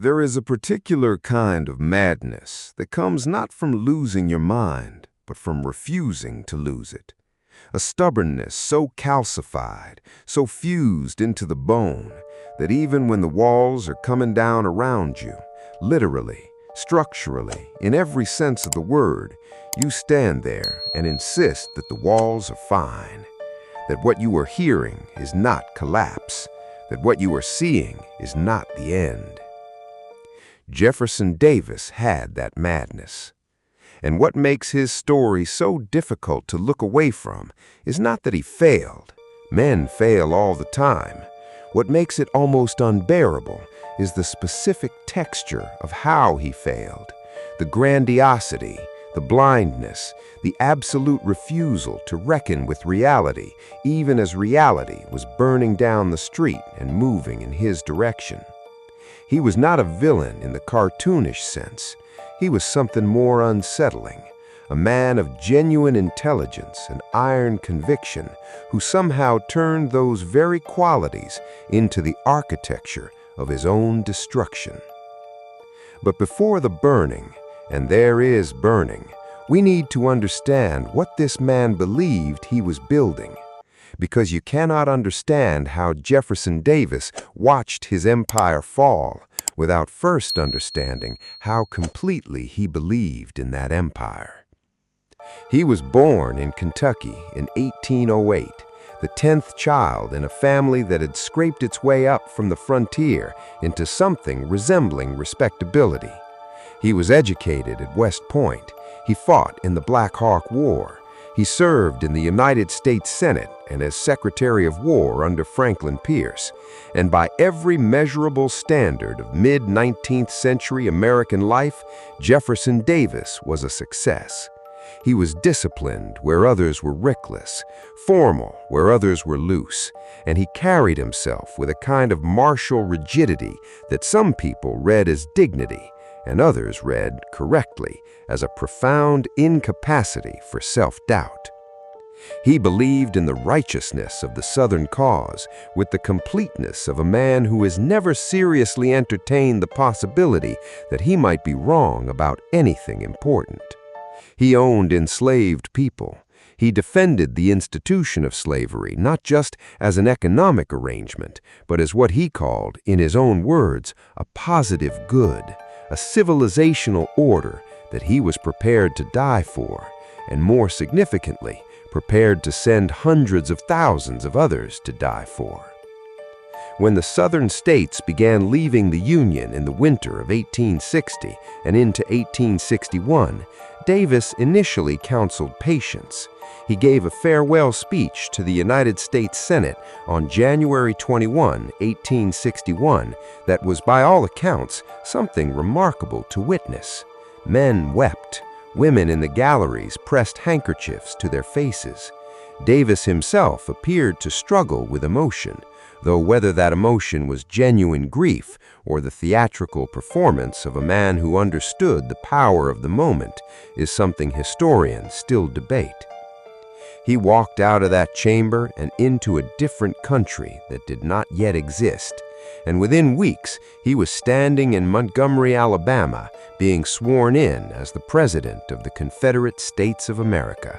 There is a particular kind of madness that comes not from losing your mind, but from refusing to lose it. A stubbornness so calcified, so fused into the bone, that even when the walls are coming down around you, literally, structurally, in every sense of the word, you stand there and insist that the walls are fine, that what you are hearing is not collapse, that what you are seeing is not the end. Jefferson Davis had that madness. And what makes his story so difficult to look away from is not that he failed. Men fail all the time. What makes it almost unbearable is the specific texture of how he failed, the grandiosity, the blindness, the absolute refusal to reckon with reality, even as reality was burning down the street and moving in his direction. He was not a villain in the cartoonish sense. He was something more unsettling, a man of genuine intelligence and iron conviction who somehow turned those very qualities into the architecture of his own destruction. But before the burning, and there is burning, we need to understand what this man believed he was building, because you cannot understand how Jefferson Davis watched his empire fall without first understanding how completely he believed in that empire. He was born in Kentucky in 1808, the 10th child in a family that had scraped its way up from the frontier into something resembling respectability. He was educated at West Point. He fought in the Black Hawk War. He served in the United States Senate and as Secretary of War under Franklin Pierce, and by every measurable standard of mid-19th century American life, Jefferson Davis was a success. He was disciplined where others were reckless, formal where others were loose, and he carried himself with a kind of martial rigidity that some people read as dignity, and others read, correctly, as a profound incapacity for self-doubt. He believed in the righteousness of the Southern cause with the completeness of a man who has never seriously entertained the possibility that he might be wrong about anything important. He owned enslaved people. He defended the institution of slavery not just as an economic arrangement, but as what he called, in his own words, a positive good, a civilizational order that he was prepared to die for, and more significantly, prepared to send hundreds of thousands of others to die for. When the Southern states began leaving the Union in the winter of 1860 and into 1861, Davis initially counseled patience. He gave a farewell speech to the United States Senate on January 21, 1861, that was by all accounts something remarkable to witness. Men wept. Women in the galleries pressed handkerchiefs to their faces. Davis himself appeared to struggle with emotion, though whether that emotion was genuine grief or the theatrical performance of a man who understood the power of the moment is something historians still debate. He walked out of that chamber and into a different country that did not yet exist, and within weeks he was standing in Montgomery, Alabama, being sworn in as the President of the Confederate States of America.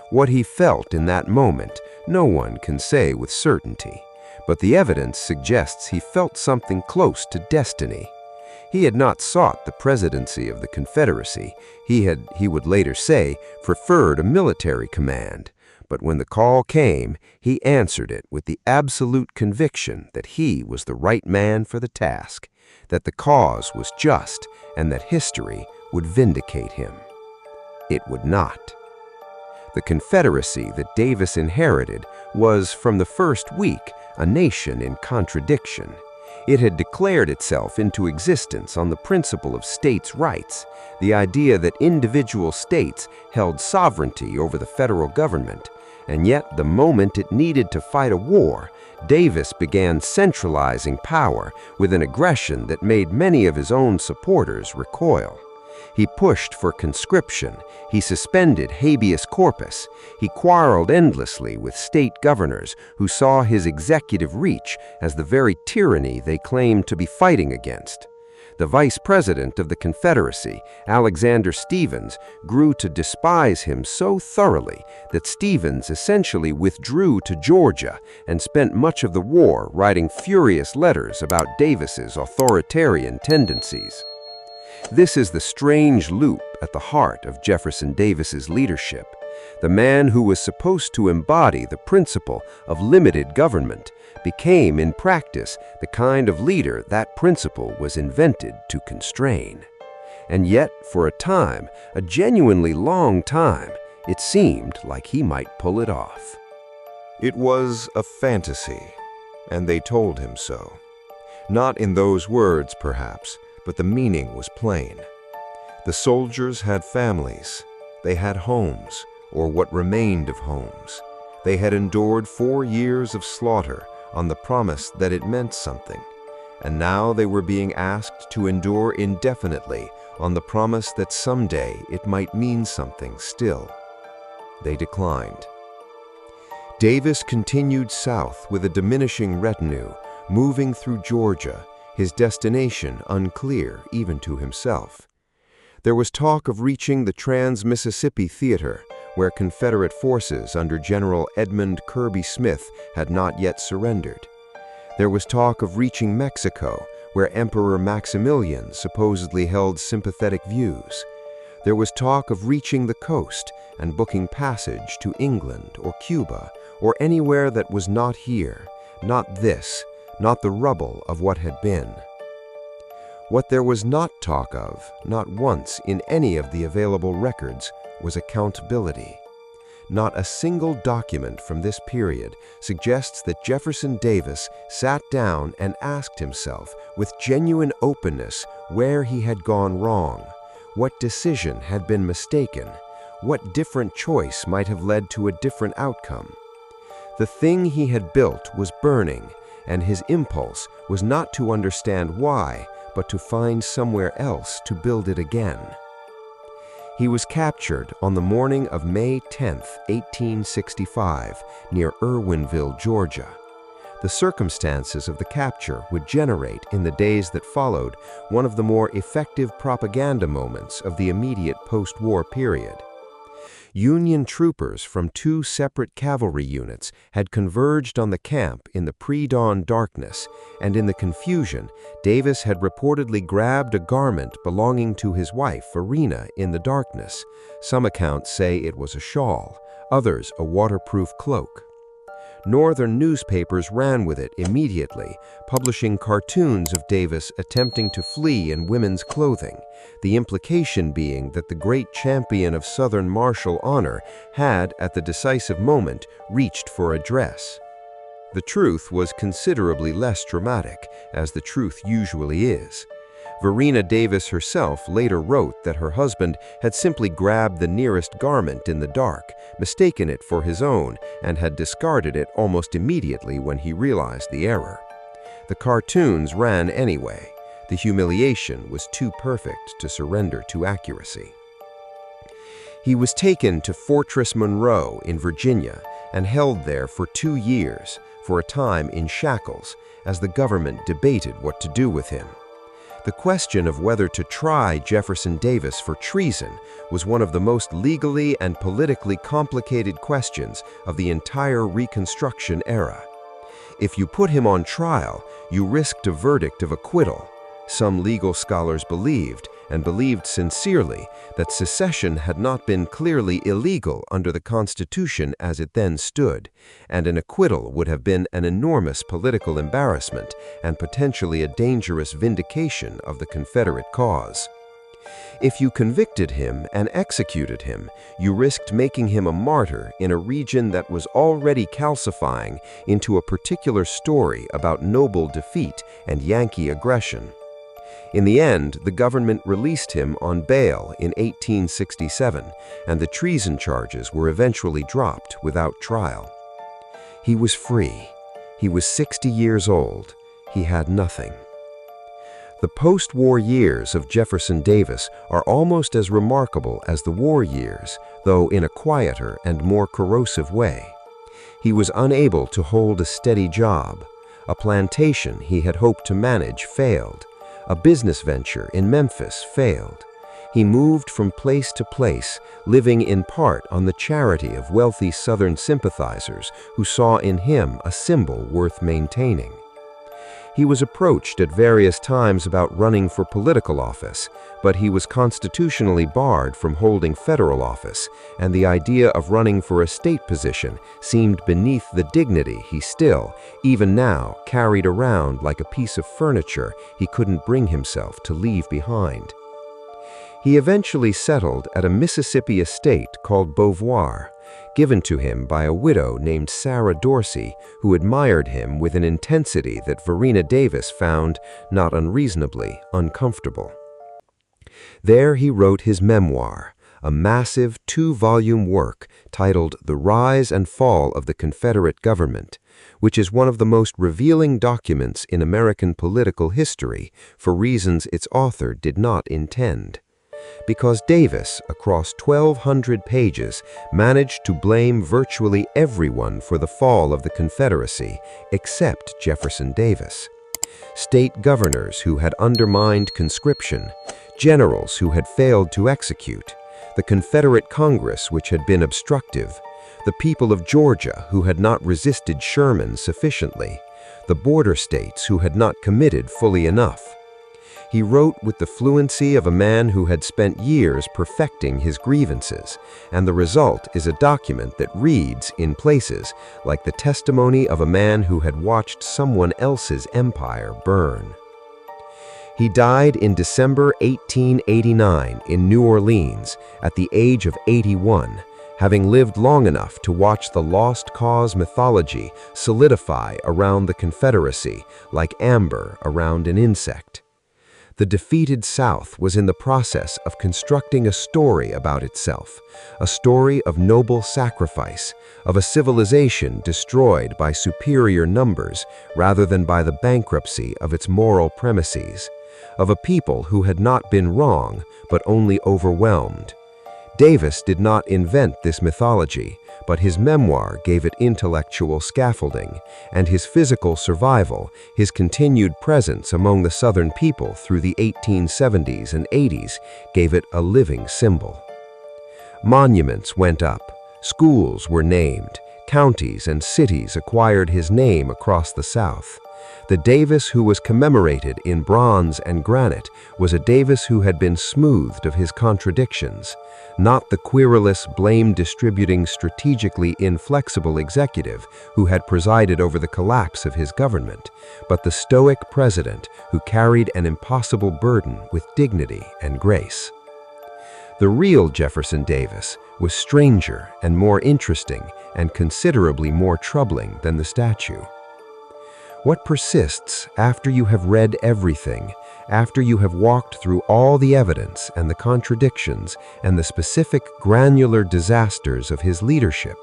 What he felt in that moment, no one can say with certainty, but the evidence suggests he felt something close to destiny. He had not sought the presidency of the Confederacy. He would later say, preferred a military command. But when the call came, he answered it with the absolute conviction that he was the right man for the task, that the cause was just, and that history would vindicate him. It would not. The Confederacy that Davis inherited was, from the first week, a nation in contradiction. It had declared itself into existence on the principle of states' rights, the idea that individual states held sovereignty over the federal government, and yet the moment it needed to fight a war, Davis began centralizing power with an aggression that made many of his own supporters recoil. He pushed for conscription. He suspended habeas corpus. He quarreled endlessly with state governors who saw his executive reach as the very tyranny they claimed to be fighting against. The vice president of the Confederacy, Alexander Stephens, grew to despise him so thoroughly that Stephens essentially withdrew to Georgia and spent much of the war writing furious letters about Davis's authoritarian tendencies. This is the strange loop at the heart of Jefferson Davis's leadership. The man who was supposed to embody the principle of limited government became, in practice, the kind of leader that principle was invented to constrain. And yet, for a time, a genuinely long time, it seemed like he might pull it off. It was a fantasy, and they told him so. Not in those words, perhaps, but the meaning was plain. The soldiers had families. They had homes, or what remained of homes. They had endured 4 years of slaughter on the promise that it meant something, and now they were being asked to endure indefinitely on the promise that someday it might mean something still. They declined. Davis continued south with a diminishing retinue, moving through Georgia, his destination unclear even to himself. There was talk of reaching the Trans-Mississippi Theater, where Confederate forces under General Edmund Kirby Smith had not yet surrendered. There was talk of reaching Mexico, where Emperor Maximilian supposedly held sympathetic views. There was talk of reaching the coast and booking passage to England or Cuba, or anywhere that was not here, not this, not the rubble of what had been. What there was not talk of, not once in any of the available records, was accountability. Not a single document from this period suggests that Jefferson Davis sat down and asked himself with genuine openness where he had gone wrong, what decision had been mistaken, what different choice might have led to a different outcome. The thing he had built was burning, and his impulse was not to understand why, but to find somewhere else to build it again. He was captured on the morning of May 10, 1865, near Irwinville, Georgia. The circumstances of the capture would generate, in the days that followed, one of the more effective propaganda moments of the immediate post-war period. Union troopers from 2 separate cavalry units had converged on the camp in the pre-dawn darkness, and in the confusion, Davis had reportedly grabbed a garment belonging to his wife, Verena, in the darkness. Some accounts say it was a shawl, others a waterproof cloak. Northern newspapers ran with it immediately, publishing cartoons of Davis attempting to flee in women's clothing, the implication being that the great champion of Southern martial honor had, at the decisive moment, reached for a dress. The truth was considerably less dramatic, as the truth usually is. Verena Davis herself later wrote that her husband had simply grabbed the nearest garment in the dark, mistaken it for his own, and had discarded it almost immediately when he realized the error. The cartoons ran anyway. The humiliation was too perfect to surrender to accuracy. He was taken to Fortress Monroe in Virginia and held there for 2 years, for a time in shackles, as the government debated what to do with him. The question of whether to try Jefferson Davis for treason was one of the most legally and politically complicated questions of the entire Reconstruction era. If you put him on trial, you risked a verdict of acquittal. Some legal scholars believed, and believed sincerely, that secession had not been clearly illegal under the Constitution as it then stood, and an acquittal would have been an enormous political embarrassment and potentially a dangerous vindication of the Confederate cause. If you convicted him and executed him, you risked making him a martyr in a region that was already calcifying into a particular story about noble defeat and Yankee aggression. In the end, the government released him on bail in 1867, and the treason charges were eventually dropped without trial. He was free. He was 60 years old. He had nothing. The post-war years of Jefferson Davis are almost as remarkable as the war years, though in a quieter and more corrosive way. He was unable to hold a steady job. A plantation he had hoped to manage failed. A business venture in Memphis failed. He moved from place to place, living in part on the charity of wealthy Southern sympathizers who saw in him a symbol worth maintaining. He was approached at various times about running for political office, but he was constitutionally barred from holding federal office, and the idea of running for a state position seemed beneath the dignity he still, even now, carried around like a piece of furniture he couldn't bring himself to leave behind. He eventually settled at a Mississippi estate called Beauvoir, given to him by a widow named Sarah Dorsey, who admired him with an intensity that Verena Davis found, not unreasonably, uncomfortable. There he wrote his memoir, a massive 2-volume work titled The Rise and Fall of the Confederate Government, which is one of the most revealing documents in American political history for reasons its author did not intend. Because Davis, across 1,200 pages, managed to blame virtually everyone for the fall of the Confederacy, except Jefferson Davis. State governors who had undermined conscription, generals who had failed to execute, the Confederate Congress which had been obstructive, the people of Georgia who had not resisted Sherman sufficiently, the border states who had not committed fully enough. He wrote with the fluency of a man who had spent years perfecting his grievances, and the result is a document that reads, in places, like the testimony of a man who had watched someone else's empire burn. He died in December 1889 in New Orleans at the age of 81, having lived long enough to watch the lost cause mythology solidify around the Confederacy like amber around an insect. The defeated South was in the process of constructing a story about itself, a story of noble sacrifice, of a civilization destroyed by superior numbers rather than by the bankruptcy of its moral premises, of a people who had not been wrong but only overwhelmed. Davis did not invent this mythology, but his memoir gave it intellectual scaffolding, and his physical survival, his continued presence among the Southern people through the 1870s and 80s, gave it a living symbol. Monuments went up, schools were named, counties and cities acquired his name across the South. The Davis who was commemorated in bronze and granite was a Davis who had been smoothed of his contradictions, not the querulous, blame-distributing, strategically inflexible executive who had presided over the collapse of his government, but the stoic president who carried an impossible burden with dignity and grace. The real Jefferson Davis was stranger and more interesting and considerably more troubling than the statue. What persists after you have read everything, after you have walked through all the evidence and the contradictions and the specific granular disasters of his leadership,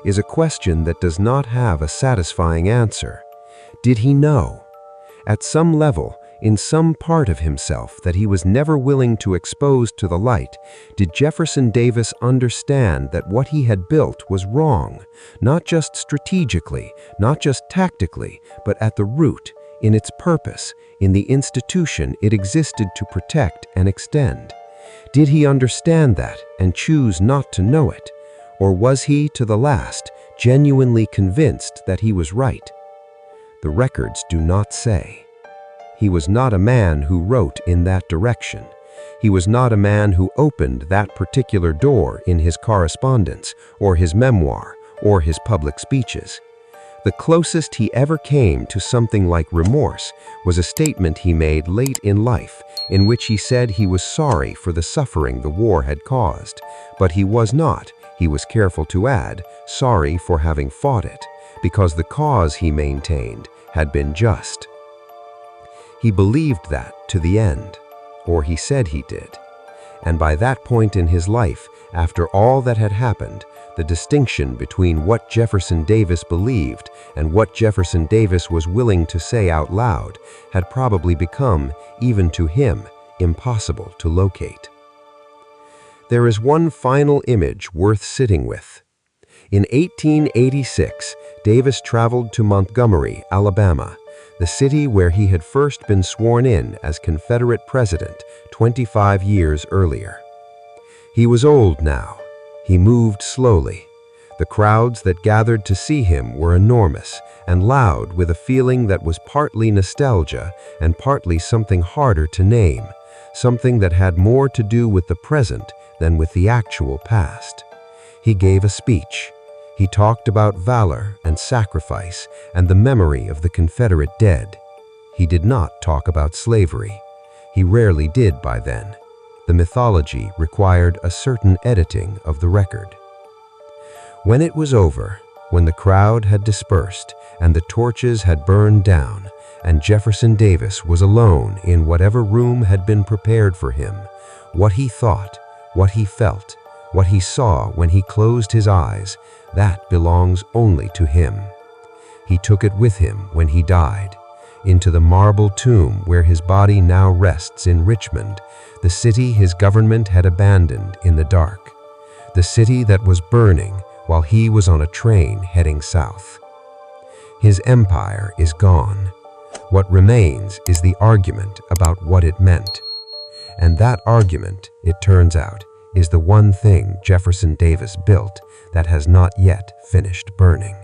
is a question that does not have a satisfying answer. Did he know, at some level, in some part of himself that he was never willing to expose to the light, did Jefferson Davis understand that what he had built was wrong, not just strategically, not just tactically, but at the root, in its purpose, in the institution it existed to protect and extend? Did he understand that and choose not to know it? Or was he, to the last, genuinely convinced that he was right? The records do not say. He was not a man who wrote in that direction. He was not a man who opened that particular door in his correspondence, or his memoir, or his public speeches. The closest he ever came to something like remorse was a statement he made late in life, in which he said he was sorry for the suffering the war had caused, but he was not, he was careful to add, sorry for having fought it, because the cause, he maintained, had been just. He believed that to the end, or he said he did. And by that point in his life, after all that had happened, the distinction between what Jefferson Davis believed and what Jefferson Davis was willing to say out loud had probably become, even to him, impossible to locate. There is one final image worth sitting with. In 1886, Davis traveled to Montgomery, Alabama. the city where he had first been sworn in as Confederate president 25 years earlier. He was old now. He moved slowly. The crowds that gathered to see him were enormous and loud, with a feeling that was partly nostalgia and partly something harder to name, something that had more to do with the present than with the actual past. He gave a speech. He talked about valor and sacrifice and the memory of the Confederate dead. He did not talk about slavery. He rarely did by then. The mythology required a certain editing of the record. When it was over, when the crowd had dispersed and the torches had burned down, and Jefferson Davis was alone in whatever room had been prepared for him, what he thought, what he felt, what he saw when he closed his eyes, that belongs only to him. He took it with him when he died, into the marble tomb where his body now rests in Richmond, the city his government had abandoned in the dark, the city that was burning while he was on a train heading south. His empire is gone. What remains is the argument about what it meant. And that argument, it turns out, is the one thing Jefferson Davis built that has not yet finished burning.